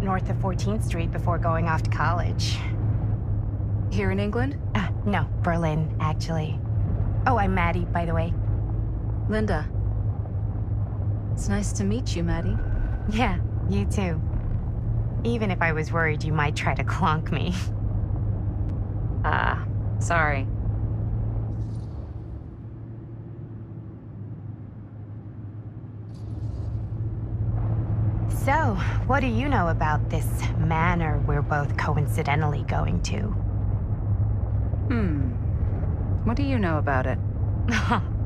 north of 14th Street before going off to college. Here in England? No, Berlin, actually. Oh, I'm Maddie, by the way. Linda. It's nice to meet you, Maddie. Yeah, you too. Even if I was worried you might try to clonk me. Sorry. So, what do you know about this manor we're both coincidentally going to? What do you know about it?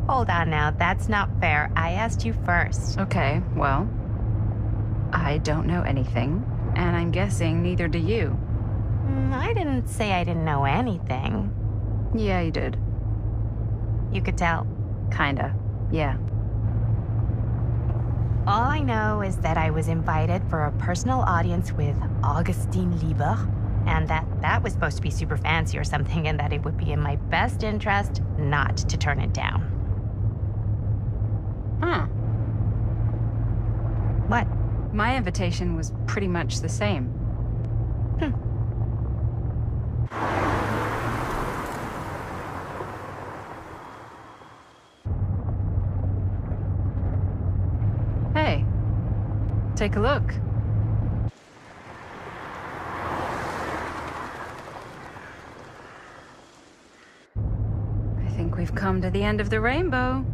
Hold on now, that's not fair. I asked you first. Okay, well, I don't know anything, and I'm guessing neither do you. I didn't say I didn't know anything. Yeah, you did. You could tell. Kinda, yeah. All I know is that I was invited for a personal audience with Augustine Lieber, and that was supposed to be super fancy or something, and that it would be in my best interest not to turn it down. Huh. What? My invitation was pretty much the same. Hey, take a look. I think we've come to the end of the rainbow.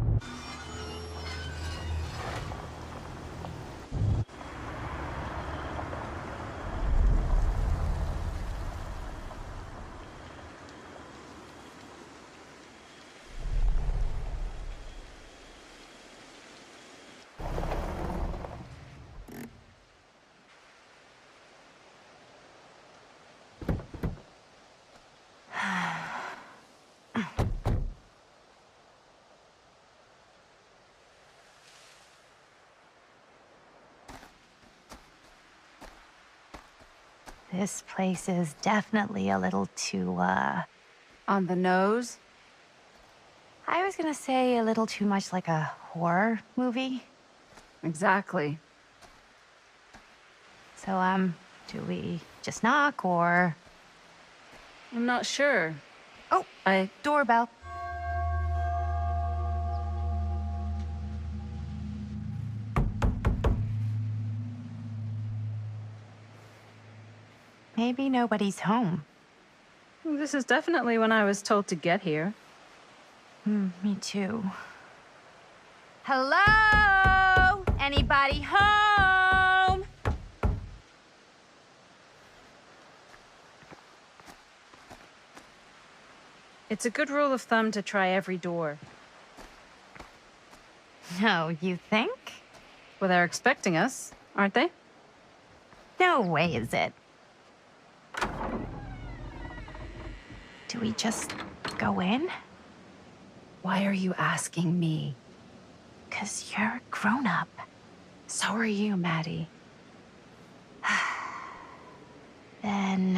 This place is definitely a little too, On the nose? I was gonna say a little too much like a horror movie. Exactly. So, do we just knock or... I'm not sure. Oh, doorbell. Maybe nobody's home. This is definitely when I was told to get here. Me too. Hello? Anybody home? It's a good rule of thumb to try every door. No, you think? Well, they're expecting us, aren't they? No way is it. Do we just go in? Why are you asking me? 'Cause you're a grown-up. So are you, Maddie. Then,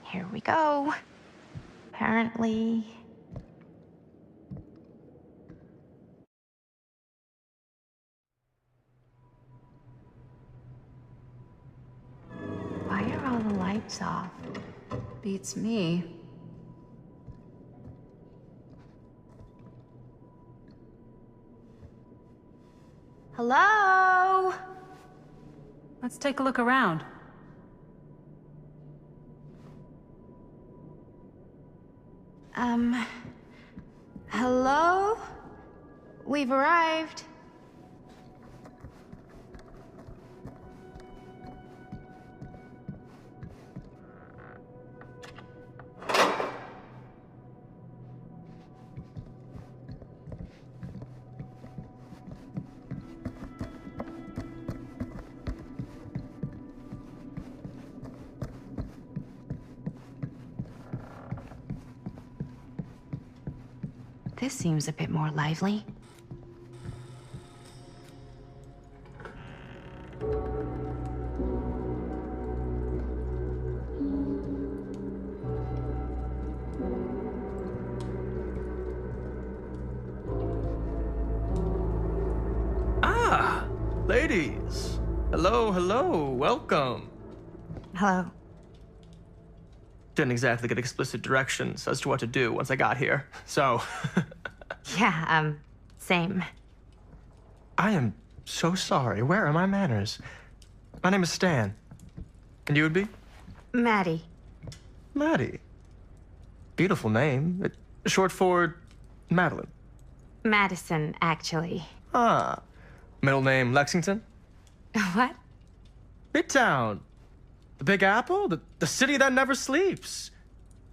here we go. Apparently... Why are all the lights off? Beats me. Hello? Let's take a look around. Hello? We've arrived. This seems a bit more lively. Ah, ladies. Hello, hello, welcome. Hello. Didn't exactly get explicit directions as to what to do once I got here, so... Yeah, same. I am so sorry. Where are my manners? My name is Stan. And you would be? Maddie. Maddie. Beautiful name. Short for Madeline. Madison, actually. Ah. Middle name Lexington? What? Midtown. The Big Apple? The city that never sleeps.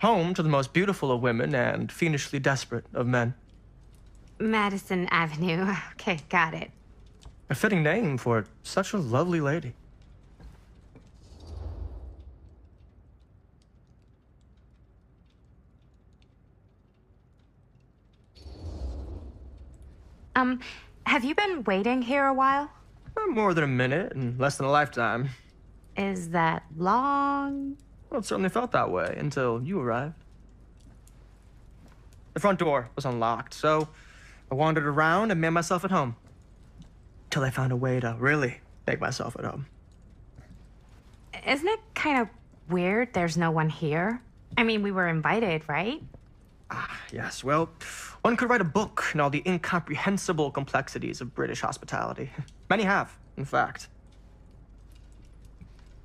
Home to the most beautiful of women and fiendishly desperate of men. Madison Avenue. Okay, got it. A fitting name for such a lovely lady. Have you been waiting here a while? More than a minute and less than a lifetime. Is that long? Well, it certainly felt that way until you arrived. The front door was unlocked, so I wandered around and made myself at home. Till I found a way to really make myself at home. Isn't it kind of weird there's no one here? I mean, we were invited, right? Yes, well, one could write a book in all the incomprehensible complexities of British hospitality. Many have, in fact.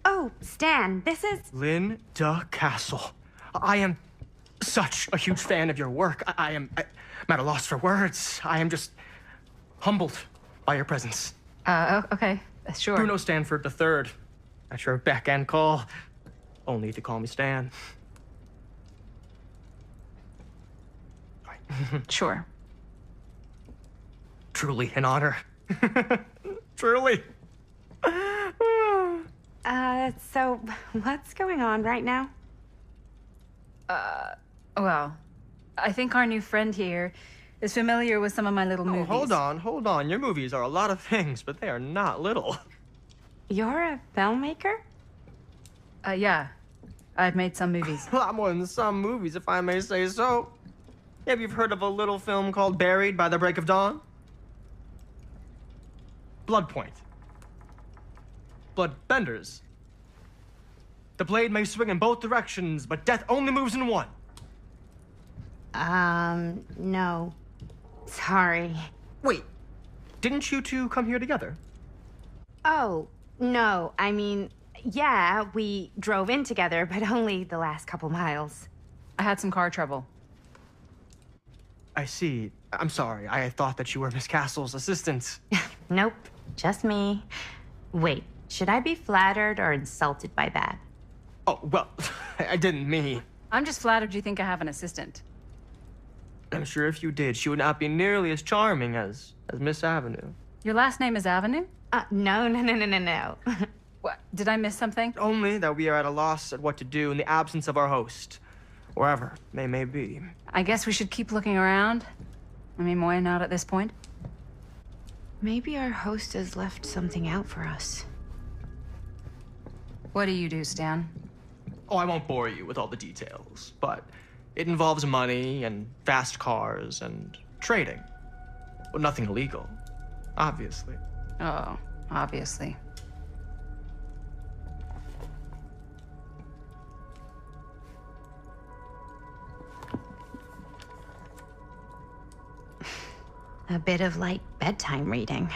Oh, Stan, this is... Linda Castle. I am such a huge fan of your work. I'm at a loss for words. I am just humbled by your presence. Okay, sure. Bruno Stanford III, at your beck and call. Only if you call me Stan. Sure. Truly an honor. Truly. So what's going on right now? Well, I think our new friend here is familiar with some of my little movies. Hold on. Your movies are a lot of things, but they are not little. You're a filmmaker? Yeah. I've made some movies. A lot more than some movies, if I may say so. Have you heard of a little film called Buried by the Break of Dawn? Blood Point. Bloodbenders. The blade may swing in both directions, but death only moves in one. No. Sorry. Wait, didn't you two come here together? Oh, no. I mean, yeah, we drove in together, but only the last couple miles. I had some car trouble. I see. I'm sorry. I thought that you were Miss Castle's assistant. Nope, just me. Wait, should I be flattered or insulted by that? Oh, well, I didn't mean. I'm just flattered you think I have an assistant. I'm sure if you did, she would not be nearly as charming as Miss Avenue. Your last name is Avenue? No. What? Did I miss something? Only that we are at a loss at what to do in the absence of our host, wherever they may be. I guess we should keep looking around. I mean, why not at this point? Maybe our host has left something out for us. What do you do, Stan? Oh, I won't bore you with all the details, but it involves money and fast cars and trading. Well, nothing illegal, obviously. Oh, obviously. A bit of light bedtime reading.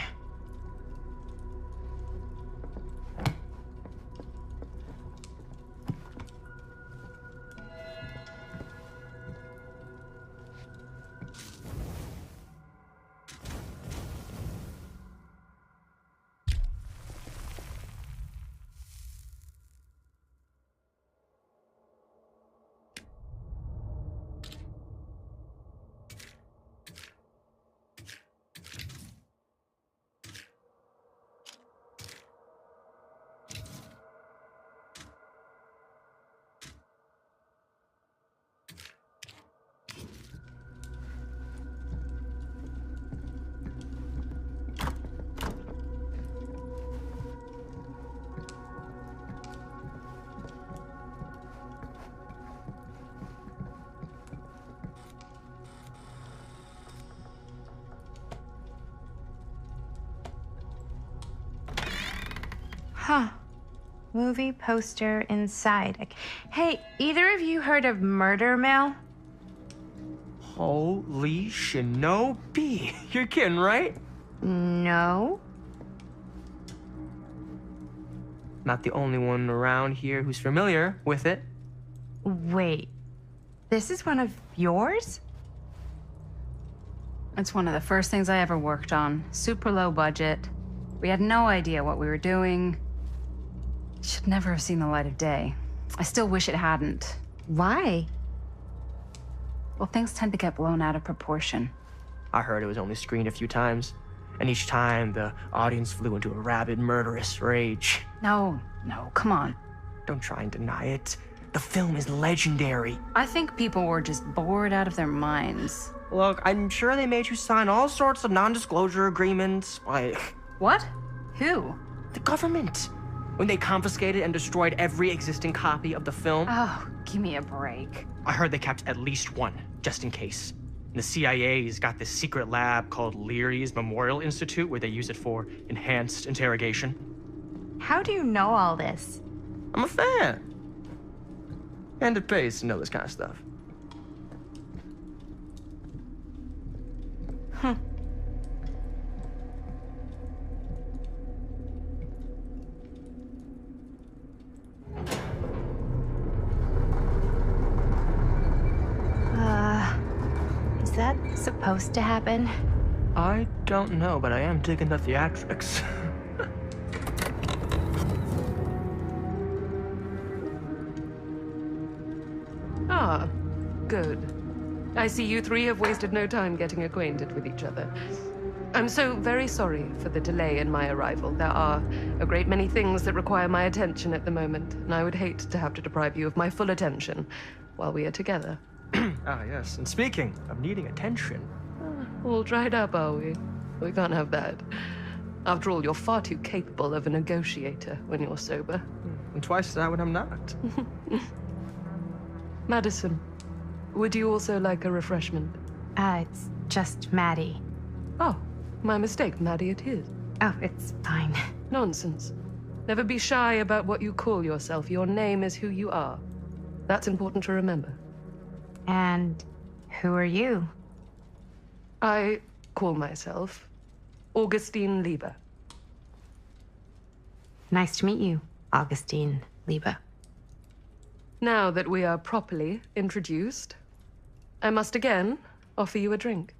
movie poster inside. Hey, either of you heard of Murder Mill? Holy shinobi. You're kidding, right? No. Not the only one around here who's familiar with it. Wait, this is one of yours? It's one of the first things I ever worked on. Super low budget. We had no idea what we were doing. Should never have seen the light of day. I still wish it hadn't. Why? Well, things tend to get blown out of proportion. I heard it was only screened a few times, and each time the audience flew into a rabid, murderous rage. No, come on. Don't try and deny it. The film is legendary. I think people were just bored out of their minds. Look, I'm sure they made you sign all sorts of non-disclosure agreements. Like, What? Who? the government. When they confiscated and destroyed every existing copy of the film. Oh, give me a break. I heard they kept at least one, just in case. And the CIA's got this secret lab called Leary's Memorial Institute where they use it for enhanced interrogation. How do you know all this? I'm a fan. And it pays to know this kind of stuff. Is that supposed to happen? I don't know, but I am digging the theatrics. Ah, good. I see you three have wasted no time getting acquainted with each other. I'm so very sorry for the delay in my arrival. There are a great many things that require my attention at the moment, and I would hate to have to deprive you of my full attention while we are together. Ah, yes. And speaking of needing attention. All dried up, are we? We can't have that. After all, you're far too capable of a negotiator when you're sober. And twice that when I'm not. Madison, would you also like a refreshment? It's just Maddie. Oh, my mistake. Maddie it is. Oh, it's fine. Nonsense. Never be shy about what you call yourself. Your name is who you are. That's important to remember. And who are you? I call myself Augustine Lieber. Nice to meet you, Augustine Lieber. Now that we are properly introduced, I must again offer you a drink.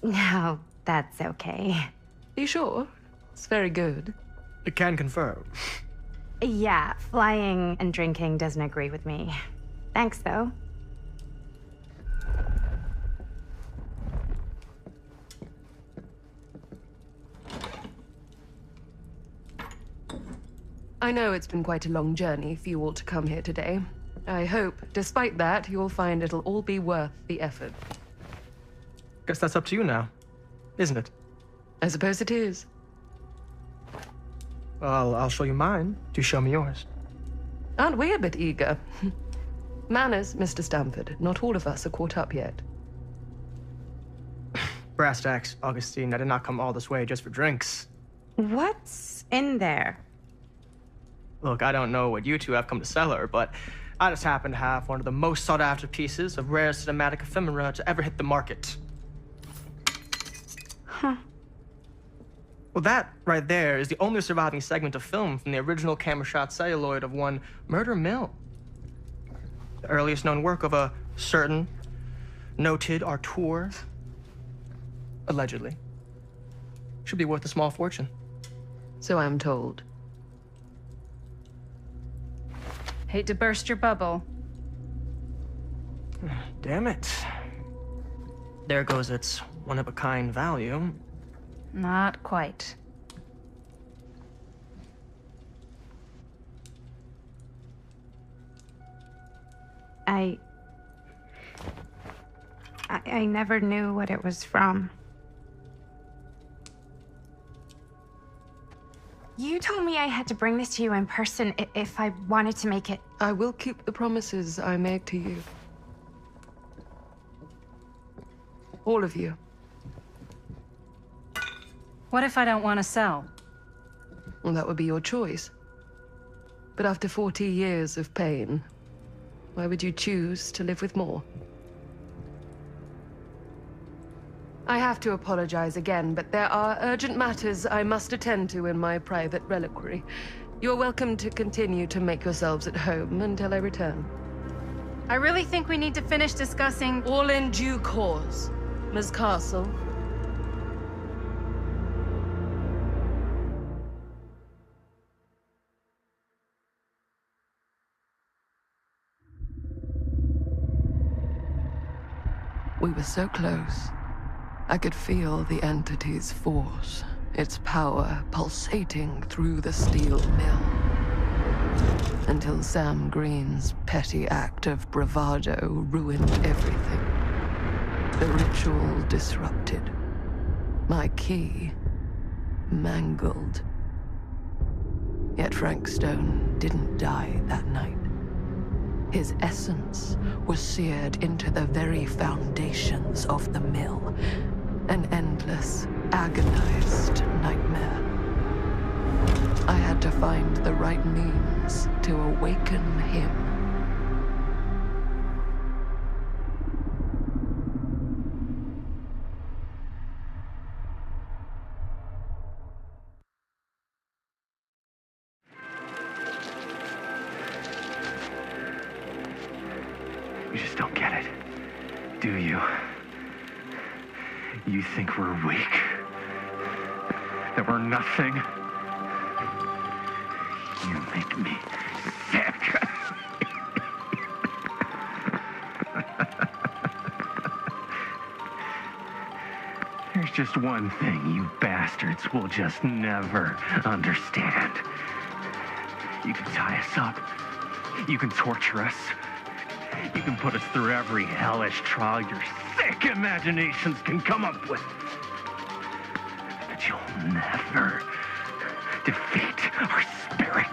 No, that's okay. You sure? It's very good. I can confirm. Yeah, flying and drinking doesn't agree with me. Thanks, though. I know it's been quite a long journey for you all to come here today. I hope, despite that, you'll find it'll all be worth the effort. Guess that's up to you now, isn't it? I suppose it is. Well, I'll show you mine. Do show me yours. Aren't we a bit eager? Manners, Mr. Stamford. Not all of us are caught up yet. Brass tacks, Augustine. I did not come all this way just for drinks. What's in there? Look, I don't know what you two have come to sell her, but I just happen to have one of the most sought-after pieces of rare cinematic ephemera to ever hit the market. Huh. Well, that right there is the only surviving segment of film from the original camera shot celluloid of one Murder Mill. The earliest known work of a certain noted auteur, allegedly. Should be worth a small fortune. So I'm told. Hate to burst your bubble. Damn it. There goes its one-of-a-kind value. Not quite. I never knew what it was from. You told me I had to bring this to you in person if I wanted to make it. I will keep the promises I made to you. All of you. What if I don't want to sell? Well, that would be your choice. But after 40 years of pain, why would you choose to live with more? I have to apologize again, but there are urgent matters I must attend to in my private reliquary. You're welcome to continue to make yourselves at home until I return. I really think we need to finish discussing... All in due course, Ms. Castle. We were so close. I could feel the entity's force, its power pulsating through the steel mill. Until Sam Green's petty act of bravado ruined everything. The ritual disrupted. My key mangled. Yet Frank Stone didn't die that night. His essence was seared into the very foundations of the mill. An endless, agonized nightmare. I had to find the right means to awaken him. You just don't get it, do you? You think we're weak? That we're nothing? You make me sick. There's just one thing you bastards will just never understand. You can tie us up. You can torture us. You can put us through every hellish trial your sick imaginations can come up with. But you'll never defeat our spirit.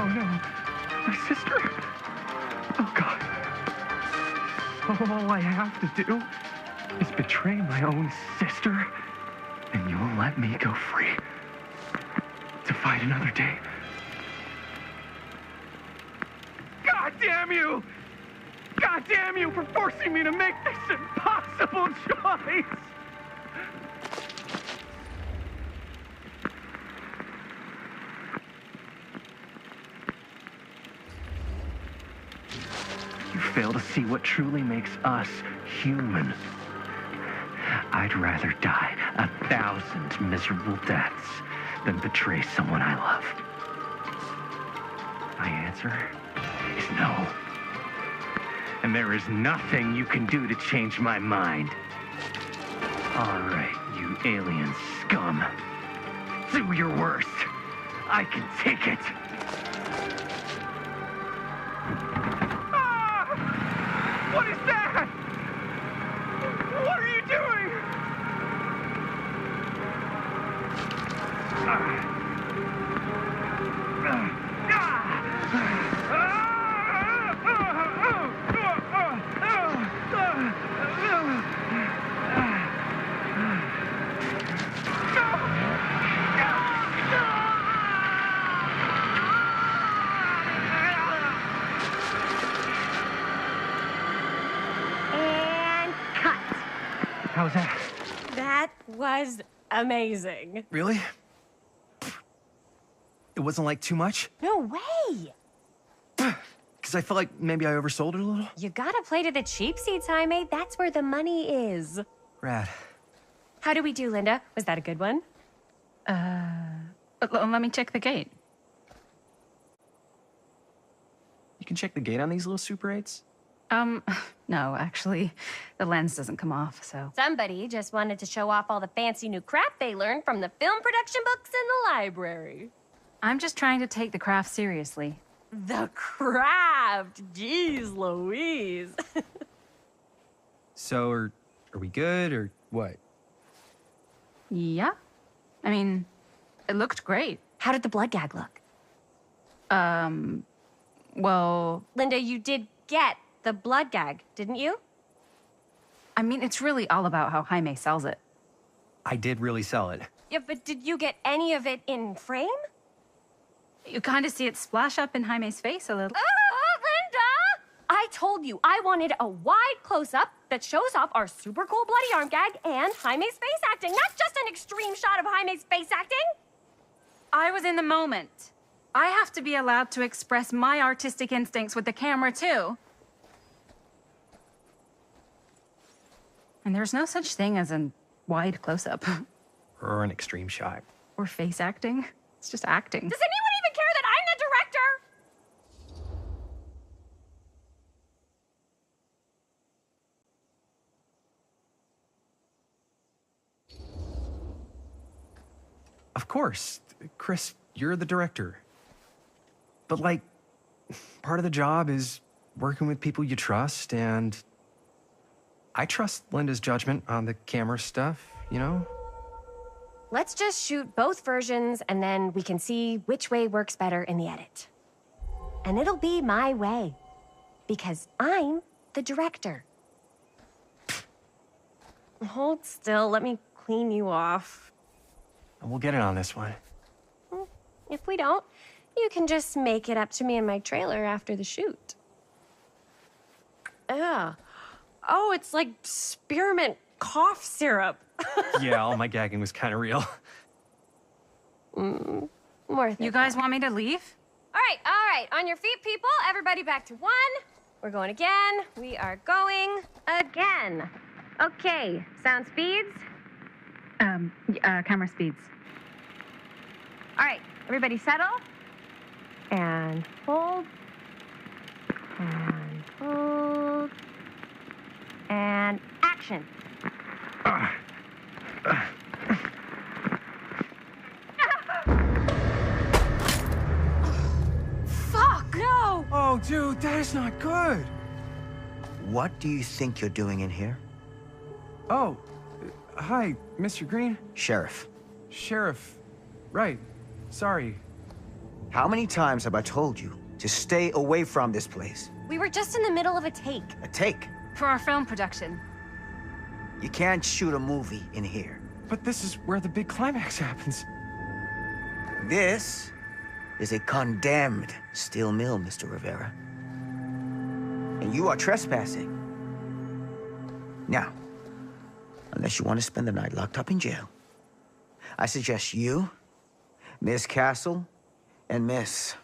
No. My sister? Oh, God. All I have to do is betray my own sister, and you'll let me go free to fight another day. God damn you! God damn you for forcing me to make this impossible choice! You fail to see what truly makes us human. I'd rather die 1,000 miserable deaths than betray someone I love. My answer is no. And there is nothing you can do to change my mind. All right, you alien scum. Do your worst. I can take it. What is that? What are you doing? How's that? That was amazing. Really? It wasn't like too much? No way! Because I felt like maybe I oversold it a little? You gotta play to the cheap seats, Jaime. That's where the money is. Rad. How do we do, Linda? Was that a good one? Let me check the gate. You can check the gate on these little Super 8s? No, actually, the lens doesn't come off, so... Somebody just wanted to show off all the fancy new crap they learned from the film production books in the library. I'm just trying to take the craft seriously. The craft! Jeez Louise. So, are we good, or What? Yeah. I mean, it looked great. How did the blood gag look? Well, Linda, you did get the blood gag, didn't you? I mean, it's really all about how Jaime sells it. I did really sell it. Yeah, but did you get any of it in frame? You kind of see it splash up in Jaime's face a little. Linda! I told you I wanted a wide close-up that shows off our super cool bloody arm gag and Jaime's face acting, not just an extreme shot of Jaime's face acting. I was in the moment. I have to be allowed to express my artistic instincts with the camera, too. And there's no such thing as a wide close-up. Or an extreme shot. Or face acting. It's just acting. Does anyone even care that I'm the director? Of course. Chris, you're the director. But, like, part of the job is working with people you trust, and I trust Linda's judgment on the camera stuff, you know? Let's just shoot both versions and then we can see which way works better in the edit. And it'll be my way. Because I'm the director. Hold still, let me clean you off. And we'll get it on this one. If we don't, you can just make it up to me in my trailer after the shoot. Ugh. Oh, it's like spearmint cough syrup. Yeah, all my gagging was kind of real. More than You guys want me to leave? All right. On your feet, people. Everybody back to one. We're going again. We are going again. Okay, sound speeds. Camera speeds. All right, everybody settle. And hold. And hold. And action. Fuck, no! Oh, dude, that is not good. What do you think you're doing in here? Oh, hi, Mr. Green. Sheriff, Sheriff. Right. Sorry. how many times have I told you to stay away from this place? We were just in the middle of a take. A take. For our film production. You can't shoot a movie in here. But this is where the big climax happens. This is a condemned steel mill, Mr. Rivera. And you are trespassing. Now, unless you want to spend the night locked up in jail, I suggest you, Miss Castle, and Miss...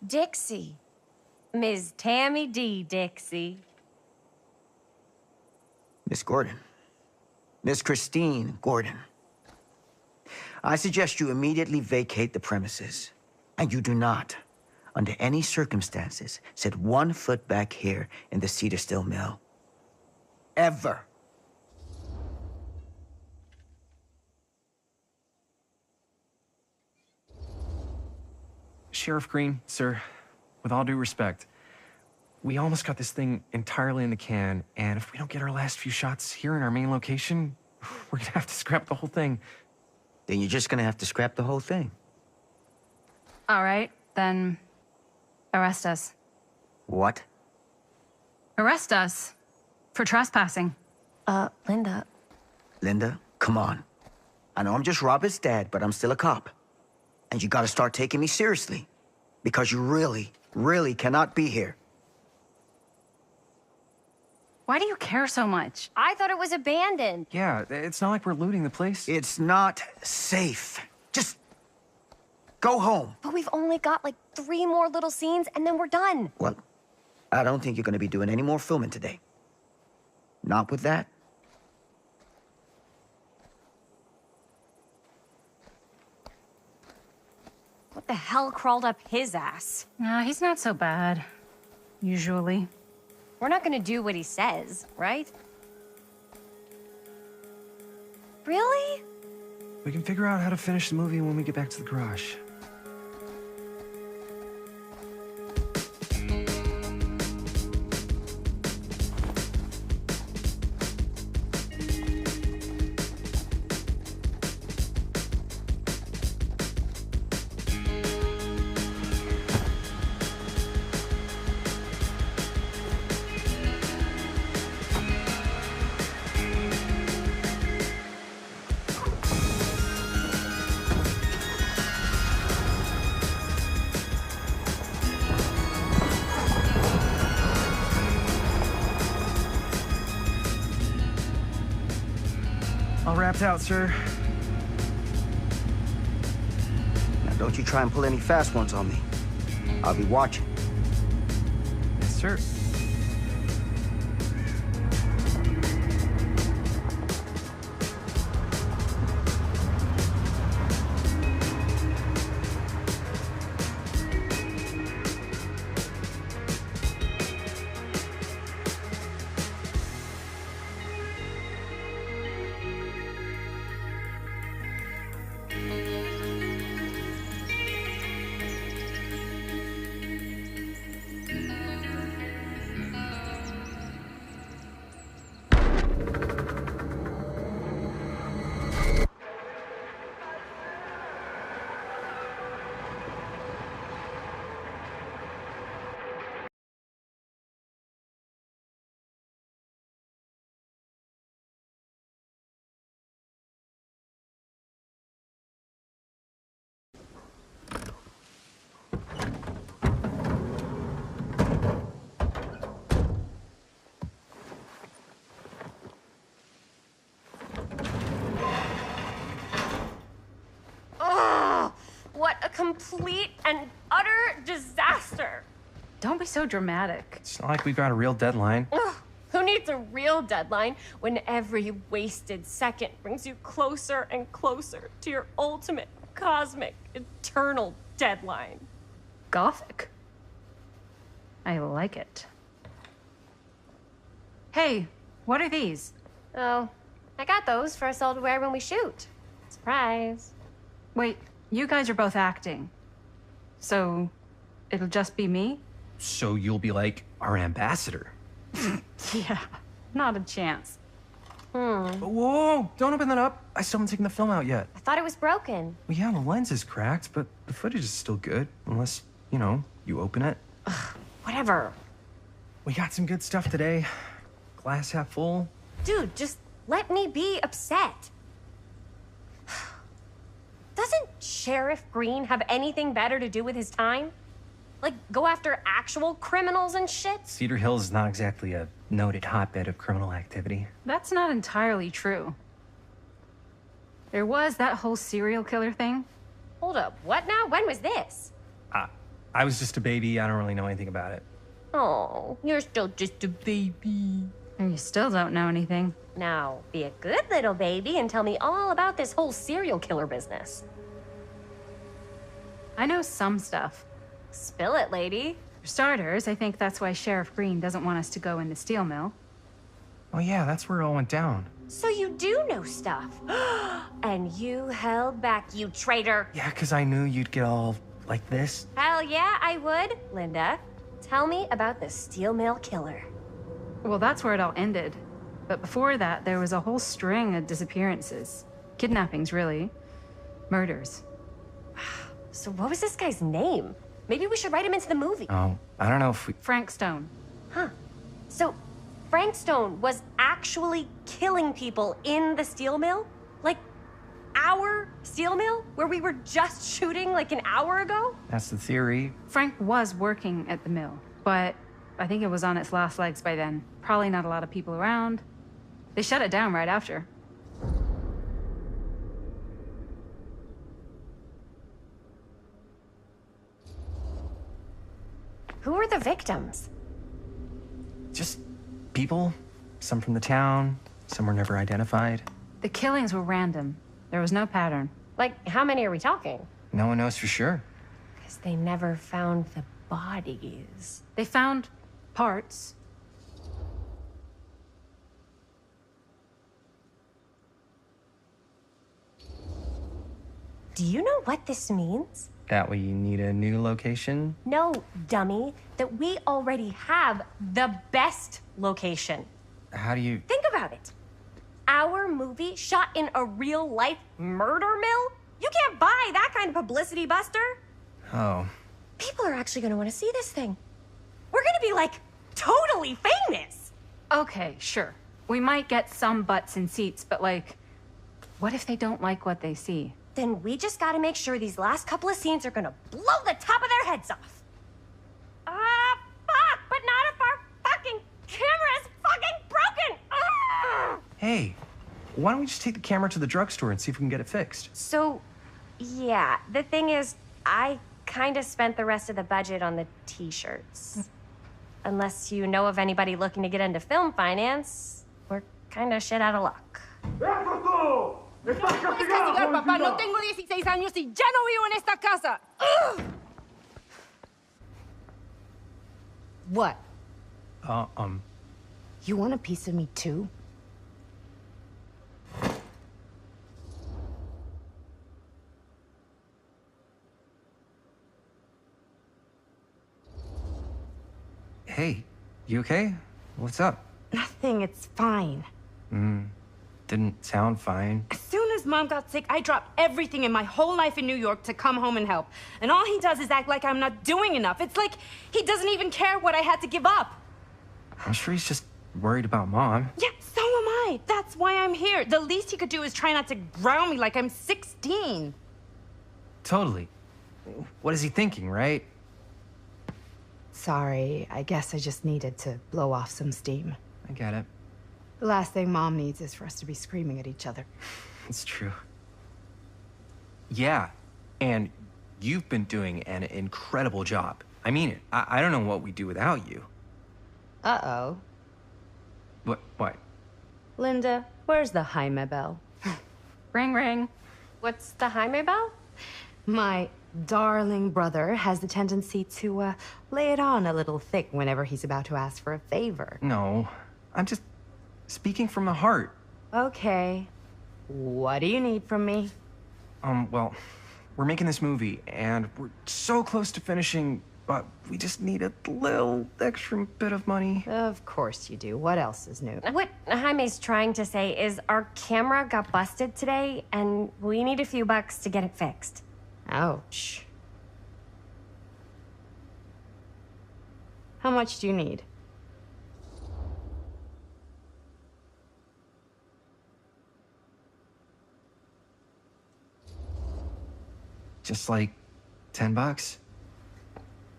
Dixie. Ms. Tammy D. Dixie. Miss Gordon. Miss Christine Gordon. I suggest you immediately vacate the premises. And you do not, under any circumstances, set 1 foot back here in the Cedar Still Mill. Ever. Sheriff Green, sir, with all due respect, we almost got this thing entirely in the can, and if we don't get our last few shots here in our main location, we're gonna have to scrap the whole thing. Then you're just gonna have to scrap the whole thing. All right, then arrest us. What? Arrest us for trespassing. Linda. Linda, come on. I know I'm just Robert's dad, but I'm still a cop. And you gotta start taking me seriously. Because you really, really cannot be here. Why do you care so much? I thought it was abandoned. Yeah, it's not like we're looting the place. It's not safe. Just go home. But we've only got like 3 more little scenes and then we're done. Well, I don't think you're gonna be doing any more filming today. Not with that. What the hell crawled up his ass? No, he's not so bad. Usually. We're not gonna do what he says, right? Really? We can figure out how to finish the movie when we get back to the garage. All wrapped out, sir. Now, don't you try and pull any fast ones on me. I'll be watching. Yes, sir. What a complete and utter disaster. Don't be so dramatic. It's not like we've got a real deadline. Ugh, who needs a real deadline when every wasted second brings you closer and closer to your ultimate, cosmic, eternal deadline? Gothic. I like it. Hey, what are these? Oh, I got those for us all to wear when we shoot. Surprise. Wait, you guys are both acting. So, it'll just be me? So you'll be like our ambassador. Yeah, not a chance. Whoa, don't open that up. I still haven't taken the film out yet. I thought it was broken. Well, yeah, the lens is cracked, but the footage is still good. Unless, you open it. Whatever. We got some good stuff today. Glass half full. Dude, just let me be upset. Doesn't Sheriff Green have anything better to do with his time? Like, go after actual criminals and shit? Cedar Hills is not exactly a noted hotbed of criminal activity. That's not entirely true. There was that whole serial killer thing. Hold up, what now? When was this? I was just a baby. I don't really know anything about it. Oh, you're still just a baby. And you still don't know anything. Now, be a good little baby and tell me all about this whole serial killer business. I know some stuff. Spill it, lady. For starters, I think that's why Sheriff Green doesn't want us to go in the steel mill. Oh yeah, that's where it all went down. So you do know stuff. And you held back, you traitor. Yeah, because I knew you'd get all like this. Hell yeah, I would. Linda, tell me about the steel mill killer. Well, that's where it all ended. But before that, there was a whole string of disappearances. Kidnappings, really. Murders. So what was this guy's name? Maybe we should write him into the movie. Oh, I don't know if we... Frank Stone. Huh. So Frank Stone was actually killing people in the steel mill? Like, our steel mill? Where we were just shooting like an hour ago? That's the theory. Frank was working at the mill, but I think it was on its last legs by then. Probably not a lot of people around. They shut it down right after. Who were the victims? Just people. Some from the town. Some were never identified. The killings were random. There was no pattern. Like, how many are we talking? No one knows for sure. Because they never found the bodies. They found parts. Do you know what this means? That we need a new location? No, dummy. That we already have the best location. How do you... Think about it. Our movie shot in a real-life murder mill? You can't buy that kind of publicity, Buster. Oh. People are actually gonna want to see this thing. We're gonna be, like, totally famous. Okay, sure. We might get some butts in seats, but like, what if they don't like what they see? Then we just gotta make sure these last couple of scenes are gonna blow the top of their heads off. Fuck, but not if our fucking camera is fucking broken. Hey, Why don't we just take the camera to the drugstore and see if we can get it fixed? So, yeah, the thing is, I kind of spent the rest of the budget on the t-shirts. Unless you know of anybody looking to get into film finance, we're kind of shit out of luck. Puedes castigar, papá. No tengo 16 años y ya no vivo en esta casa. Ugh. What? Uh, You want a piece of me too? Hey, you okay? What's up? Nothing, it's fine. Didn't sound fine. As soon as Mom got sick, I dropped everything in my whole life in New York to come home and help. And all he does is act like I'm not doing enough. It's like he doesn't even care what I had to give up. I'm sure he's just worried about Mom. Yeah, so am I. That's why I'm here. The least he could do is try not to ground me like I'm 16. Totally. What is he thinking, right? Sorry, I guess I just needed to blow off some steam. I get it. The last thing Mom needs is for us to be screaming at each other. It's true. Yeah, and you've been doing an incredible job. I mean it. I don't know what we'd do without you. Uh-oh. What? Linda, where's the Jaime bell? Ring, ring. What's the Jaime bell? My darling brother has the tendency to, lay it on a little thick whenever he's about to ask for a favor. No, I'm just speaking from the heart. Okay. What do you need from me? Well, we're making this movie, and we're so close to finishing, but we just need a little extra bit of money. Of course you do. What else is new? What Jaime's trying to say is our camera got busted today, and we need a few bucks to get it fixed. Ouch. How much do you need? Just like $10.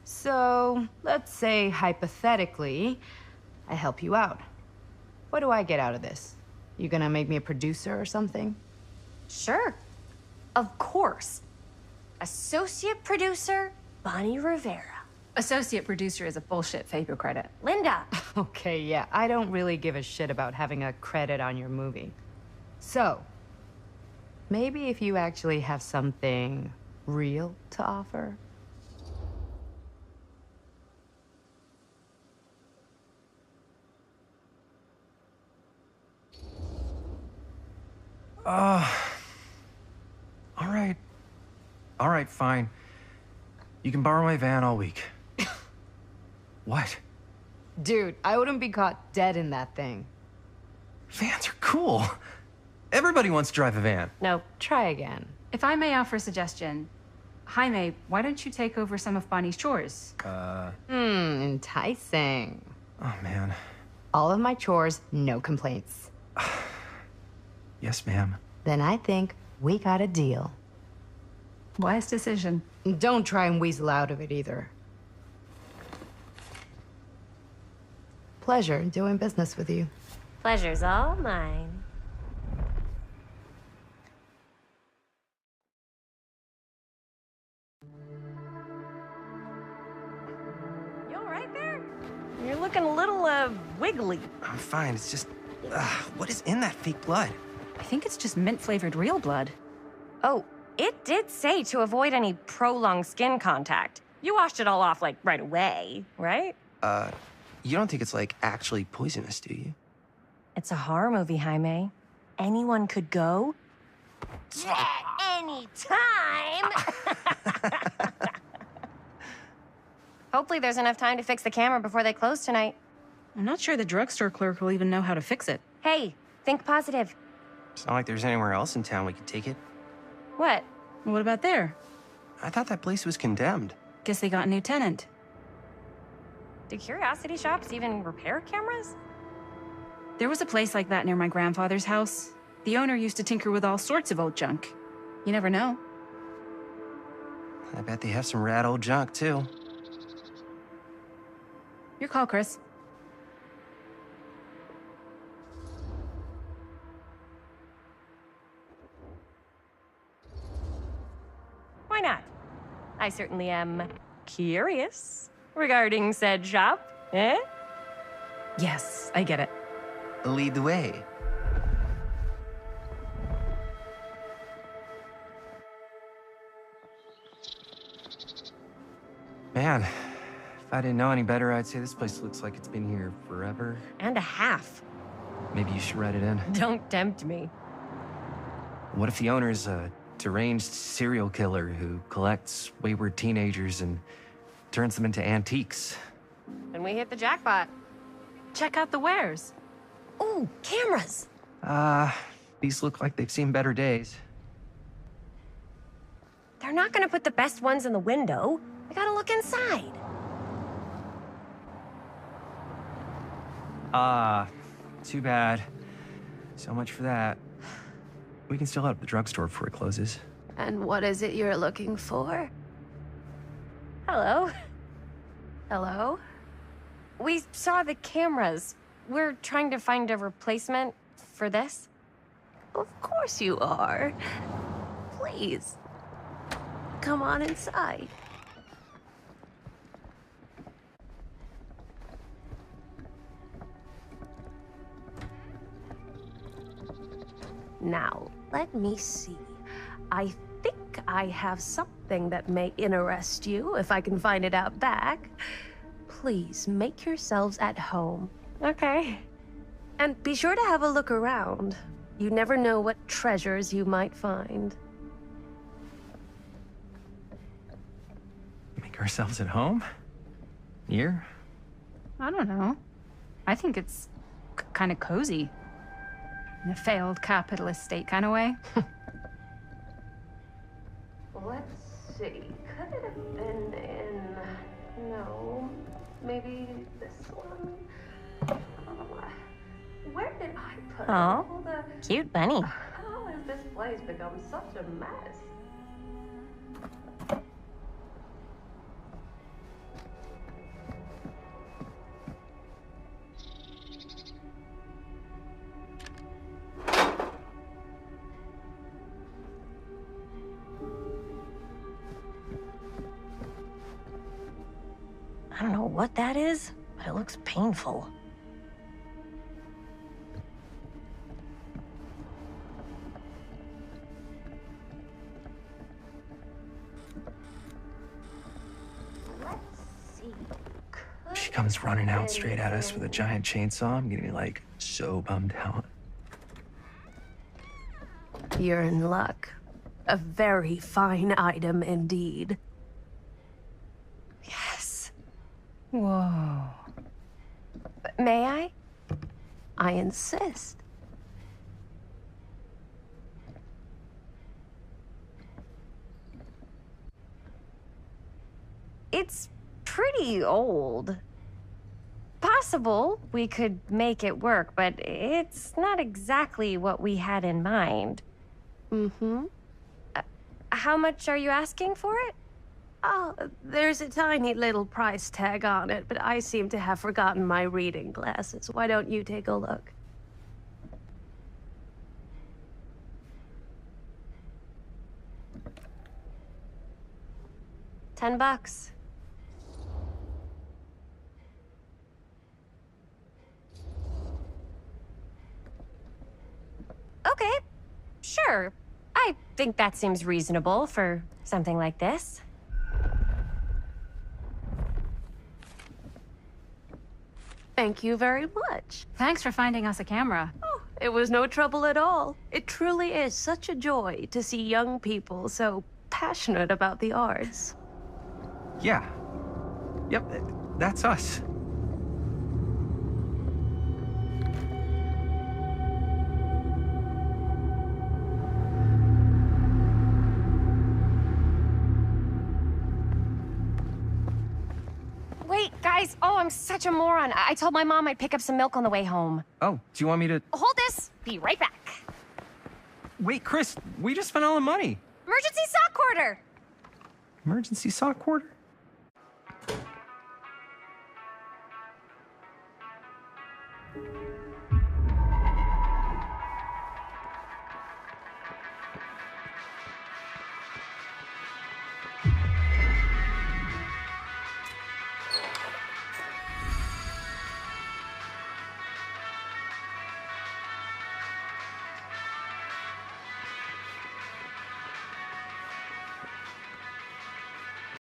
So, let's say hypothetically, I help you out. What do I get out of this? You gonna make me a producer or something? Sure. Of course. Associate producer, Bonnie Rivera. Associate producer is a bullshit favor credit. Linda. Okay, yeah, I don't really give a shit about having a credit on your movie. So, maybe if you actually have something real to offer? All right, fine. You can borrow my van all week. What? Dude, I wouldn't be caught dead in that thing. Vans are cool. Everybody wants to drive a van. No. Try again. If I may offer a suggestion, Jaime, why don't you take over some of Bonnie's chores? Enticing. Oh, man. All of my chores, no complaints. Yes, ma'am. Then I think we got a deal. Wise decision. Don't try and weasel out of it either. Pleasure doing business with you. Pleasure's all mine. You all right there? You're looking a little, wiggly. I'm fine. It's just, what is in that fake blood? I think it's just mint-flavored real blood. Oh, it did say to avoid any prolonged skin contact. You washed it all off, like, right away, right? You don't think it's, like, actually poisonous, do you? It's a horror movie, Jaime. Anyone could go. Anytime! Hopefully there's enough time to fix the camera before they close tonight. I'm not sure the drugstore clerk will even know how to fix it. Hey, think positive. It's not like there's anywhere else in town we could take it. What? What about there? I thought that place was condemned. Guess they got a new tenant. Do curiosity shops even repair cameras? There was a place like that near my grandfather's house. The owner used to tinker with all sorts of old junk. You never know. I bet they have some rad old junk, too. Your call, Chris. Why not? I certainly am curious regarding said shop, eh? Yes, I get it. Lead the way. Man, if I didn't know any better, I'd say this place looks like it's been here forever. And a half. Maybe you should write it in. Don't tempt me. What if the owner's a deranged serial killer who collects wayward teenagers and turns them into antiques? And we hit the jackpot. Check out the wares. Ooh, cameras. These look like they've seen better days. They're not gonna put the best ones in the window. I gotta look inside. Too bad. So much for that. We can still head up the drugstore before it closes. And what is it you're looking for? Hello. Hello? We saw the cameras. We're trying to find a replacement for this. Of course you are. Please. Come on inside. Now, let me see. I think I have something that may interest you, if I can find it out back. Please make yourselves at home. Okay. And be sure to have a look around. You never know what treasures you might find. Make ourselves at home? Here? I don't know. I think it's kind of cozy. In a failed capitalist state kind of way. Let's see. Could it have been in... No. Maybe this one? Where did I put it? Oh, All the... cute bunny. How has this place become such a mess? I don't know what that is, but it looks painful. Let's see. She comes running out straight at us with a giant chainsaw. I'm getting like so bummed out. You're in luck. A very fine item indeed. Yes. Whoa. May I? I insist. It's pretty old. Possible we could make it work, but it's not exactly what we had in mind. Mm-hmm. How much are you asking for it? Oh, there's a tiny little price tag on it, but I seem to have forgotten my reading glasses. Why don't you take a look? $10. Okay, sure. I think that seems reasonable for something like this. Thank you very much. Thanks for finding us a camera. Oh, it was no trouble at all. It truly is such a joy to see young people so passionate about the arts. Yeah. Yep, that's us. Wait, guys. Oh, I'm such a moron. I told my mom I'd pick up some milk on the way home. Oh, do you want me to... Hold this. Be right back. Wait, Chris, we just spent all the money. Emergency sock order. Emergency sock order?